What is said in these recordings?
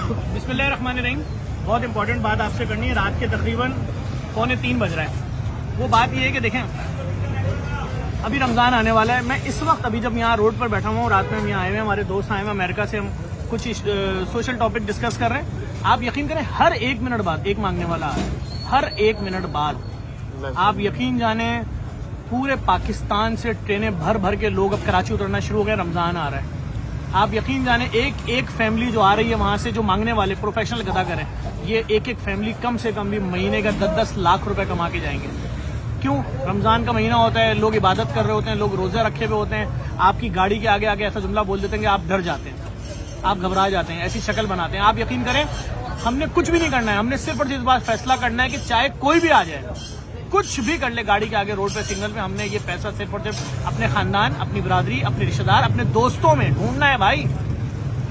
بسم اللہ الرحمن الرحیم. بہت امپورٹنٹ بات آپ سے کرنی ہے. رات کے تقریباً 2:45 بج رہا ہے. وہ بات یہ ہے کہ دیکھیں ابھی رمضان آنے والا ہے. میں اس وقت ابھی جب یہاں روڈ پر بیٹھا ہوں, رات میں ہم یہاں آئے ہوئے ہیں, ہمارے دوست آئے ہوئے ہیں امریکہ سے, ہم کچھ سوشل ٹاپک ڈسکس کر رہے ہیں. آپ یقین کریں ہر 1 منٹ بعد ایک مانگنے والا آ رہا ہے. ہر 1 منٹ بعد آپ یقین جانیں پورے پاکستان سے ٹرینیں بھر بھر کے لوگ اب کراچی اترنا شروع ہو گئے. رمضان آ رہا ہے. آپ یقین جانیں ایک فیملی جو آ رہی ہے وہاں سے, جو مانگنے والے پروفیشنل گدا کریں, یہ ایک فیملی کم سے کم بھی مہینے کا 10-10 لاکھ روپے کما کے جائیں گے. کیوں؟ رمضان کا مہینہ ہوتا ہے, لوگ عبادت کر رہے ہوتے ہیں, لوگ روزے رکھے ہوئے ہوتے ہیں. آپ کی گاڑی کے آگے ایسا جملہ بول دیتے ہیں کہ آپ ڈر جاتے ہیں, آپ گھبرا جاتے ہیں, ایسی شکل بناتے ہیں. آپ یقین کریں ہم نے کچھ بھی نہیں کرنا ہے. ہم نے صرف اور صرف بات فیصلہ کرنا ہے کہ چاہے کوئی بھی آ جائے, کچھ بھی کر لے گاڑی کے آگے روڈ پہ سگنل پہ, ہم نے یہ پیسہ صرف اور صرف اپنے خاندان, اپنی برادری, اپنے رشتہ دار, اپنے دوستوں میں ڈھونڈنا ہے بھائی.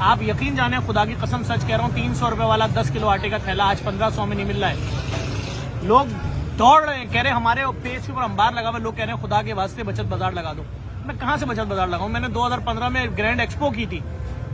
آپ یقین جانیں خدا کی قسم سچ کہہ رہا ہوں, 300 روپے والا 10 کلو آٹے کا تھیلا آج 1500 میں نہیں مل رہا ہے. لوگ دوڑ رہے ہیں, کہہ رہے ہیں ہمارے پیج کے اوپر انبار لگا ہوا, لوگ کہہ رہے ہیں خدا کے واسطے بچت بازار لگا دو. میں کہاں سے بچت بازار لگاؤں؟ میں نے 2015 میں گرینڈ ایکسپو کی تھی,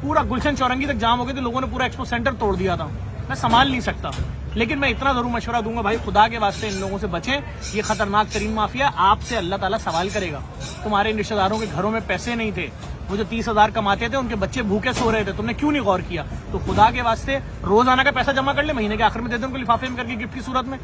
پورا گلشن چورنگی تک جام ہو گئی تھی, لوگوں نے پورا ایکسپو سینٹر توڑ دیا تھا. میں سنبھال نہیں سکتا, لیکن میں اتنا ضرور مشورہ دوں گا بھائی خدا کے واسطے ان لوگوں سے بچیں. یہ خطرناک ترین مافیا, آپ سے اللہ تعالیٰ سوال کرے گا. تمہارے ان رشتہ داروں کے گھروں میں پیسے نہیں تھے, وہ جو 30,000 کماتے تھے ان کے بچے بھوکے سو رہے تھے, تم نے کیوں نہیں غور کیا؟ تو خدا کے واسطے روزانہ کا پیسہ جمع کر لیں, مہینے کے آخر میں دے دیں ان کو لفافے میں کر کے گفٹ کی صورت میں,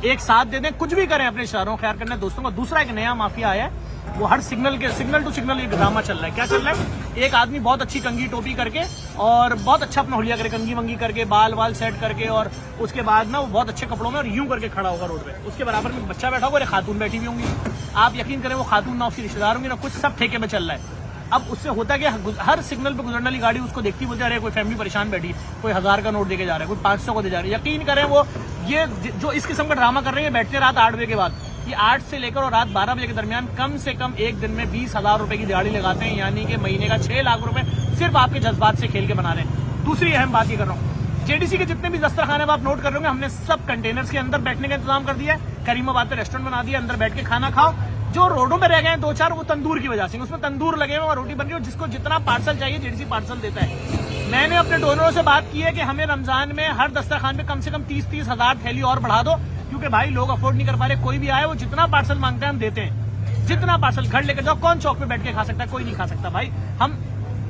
ایک ساتھ دے دیں, کچھ بھی کریں اپنے رشتہ داروں کو خیر کرنا ہے, دوستوں کا. دوسرا ایک نیا مافیا آیا ہے, وہ ہر سگنل ٹو سگنل یہ ڈرامہ چل رہا ہے. کیا چل رہا ہے؟ ایک آدمی بہت اچھی کنگھی ٹوپی کر کے اور بہت اچھا اپنا ہولیا کرے, کنگھی منگی کر کے, بال سیٹ کر کے, اور اس کے بعد نا وہ بہت اچھے کپڑوں میں اور یوں کر کے کھڑا ہوگا روڈ پہ. اس کے برابر میں بچہ بیٹھا ہوگا اور ایک خاتون بیٹھی ہوئی ہوں گی. آپ یقین کریں وہ خاتون نہ اس کی رشتہ دار ہوں گی نہ کچھ, سب ٹھیکے میں چل رہا ہے. اب اس سے ہوتا ہے کہ ہر سگنل پہ گزرنے والی گاڑی اس کو دیکھتی بولتی ہے کوئی فیملی پریشان بیٹھی, کوئی 1000 کا نوٹ دے کے جا رہا ہے, کوئی 500 کو دے جا رہا ہے. یقین کریں وہ یہ جو اس قسم کا ڈرامہ کر رہے ہیں بیٹھتے رات 8 بجے کے بعد, یہ 8 سے لے کر اور رات 12 بجے کے درمیان کم سے کم ایک دن میں 20,000 روپے کی دیہڑی لگاتے ہیں, یعنی کہ مہینے کا 6 لاکھ روپے صرف آپ کے جذبات سے کھیل کے بنا رہے ہیں. دوسری اہم بات یہ کر رہا ہوں, JDC کے جتنے بھی دسترخوان ہیں آپ نوٹ کر رہے ہوں گے, ہم نے سب کنٹینرز کے اندر بیٹھنے کا انتظام کر دیا ہے. کریم آباد پہ ریسٹورینٹ بنا دیا, اندر بیٹھ کے کھانا کھاؤ. جو روڈوں میں رہ گئے ہیں 2-4 وہ تندور کی وجہ سے, اس میں تندور لگے ہوئے اور روٹی بن رہی ہے, جس کو جتنا پارسل چاہیے JDC پارسل دیتا ہے. میں نے اپنے ڈونروں سے بات کی ہے کہ ہمیں رمضان میں ہر دسترخوان پہ کم سے کم 30 ہزار تھیلی اور بڑھا دو, کیونکہ بھائی لوگ افورڈ نہیں کر پا رہے. کوئی بھی آئے وہ جتنا پارسل مانگتے ہیں ہم دیتے ہیں, جتنا پارسل گھر لے کر جاؤ. کون چوک پہ بیٹھ کے کھا سکتا ہے؟ کوئی نہیں کھا سکتا بھائی, ہم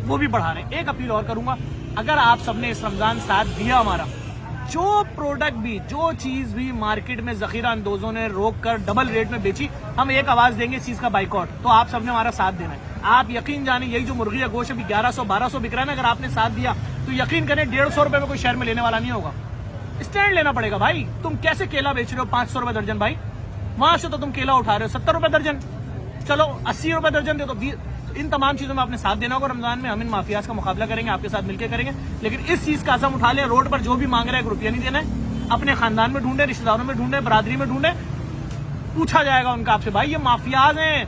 وہ بھی بڑھا رہے ہیں. ایک اپیل اور کروں گا, اگر آپ سب نے اس رمضان ساتھ دیا ہمارا, جو پروڈکٹ بھی جو چیز بھی مارکیٹ میں ذخیرہ اندوزوں نے روک کر ڈبل ریٹ میں بیچی, ہم ایک آواز دیں گے اس چیز کا بائیکاٹ. تو آپ سب نے ہمارا ساتھ دینا ہے. آپ یقین جانیں یہی جو مرغی کا گوشت ابھی 1100-1200 بک رہا ہے نا, اگر آپ نے ساتھ دیا تو یقین کریں 150 روپے میں کوئی شہر میں لینے والا نہیں ہوگا. اسٹینڈ لینا پڑے گا بھائی. تم کیسے کیلا بیچ رہے ہو 500 روپے درجن بھائی, وہاں سے تو تم کیلا اٹھا رہے ہو 70 روپے درجن, چلو 80 روپے درجن دے دو. ان تمام چیزوں میں آپ نے ساتھ دینا ہوگا رمضان میں. ہم ان مافیاز کا مقابلہ کریں گے, آپ کے ساتھ مل کے کریں گے, لیکن اس چیز کا عزم اٹھا لیں. روڈ پر جو بھی مانگ رہا ہے 1 روپیہ نہیں دینا ہے. اپنے خاندان میں ڈھونڈے, رشتہ داروں میں ڈھونڈے, برادری میں ڈھونڈے, پوچھا جائے گا ان کا آپ سے, بھائی یہ مافیاز ہیں.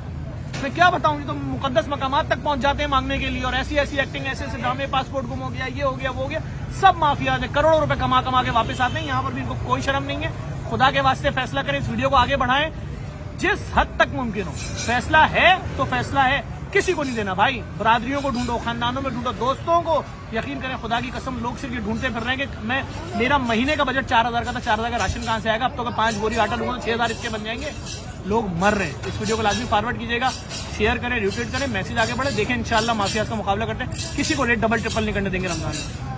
میں کیا بتاؤں, تم مقدس مقامات تک پہنچ جاتے ہیں مانگنے کے لیے, اور ایسی ایکٹنگ, ایسے ڈرامے, پاسپورٹ گم ہو گیا, یہ ہو گیا, وہ ہو گیا. سب مافیاز ہیں, کروڑوں روپے کما کے واپس آتے ہیں. یہاں پر بھی ان کو کوئی شرم نہیں ہے. خدا کے واسطے فیصلہ کریں, اس ویڈیو کو آگے بڑھائیں جس حد تک ممکن ہو. فیصلہ ہے تو فیصلہ ہے, کسی کو نہیں دینا بھائی. برادریوں کو ڈھونڈو, خاندانوں میں ڈھونڈو, دوستوں کو. یقین کریں خدا کی قسم لوگ صرف یہ ڈھونڈتے پھر رہے ہیں کہ میرا مہینے کا بجٹ 4,000 کا تھا, 4,000 کا راشن کہاں سے آئے گا. اب تو اگر 5 بوری آٹا لوں گا تو 6,000 اس کے بن جائیں گے. لوگ مر رہے ہیں. اس ویڈیو کو لازمی فارورڈ کیجیے گا, شیئر کریں, ریٹویٹ کریں, میسج آگے بڑھے. دیکھیں انشاءاللہ مافیاز کا مقابلہ کرتے ہیں, کسی کو ریٹ ڈبل ٹرپل نہیں کرنے دیں گے رمضان میں.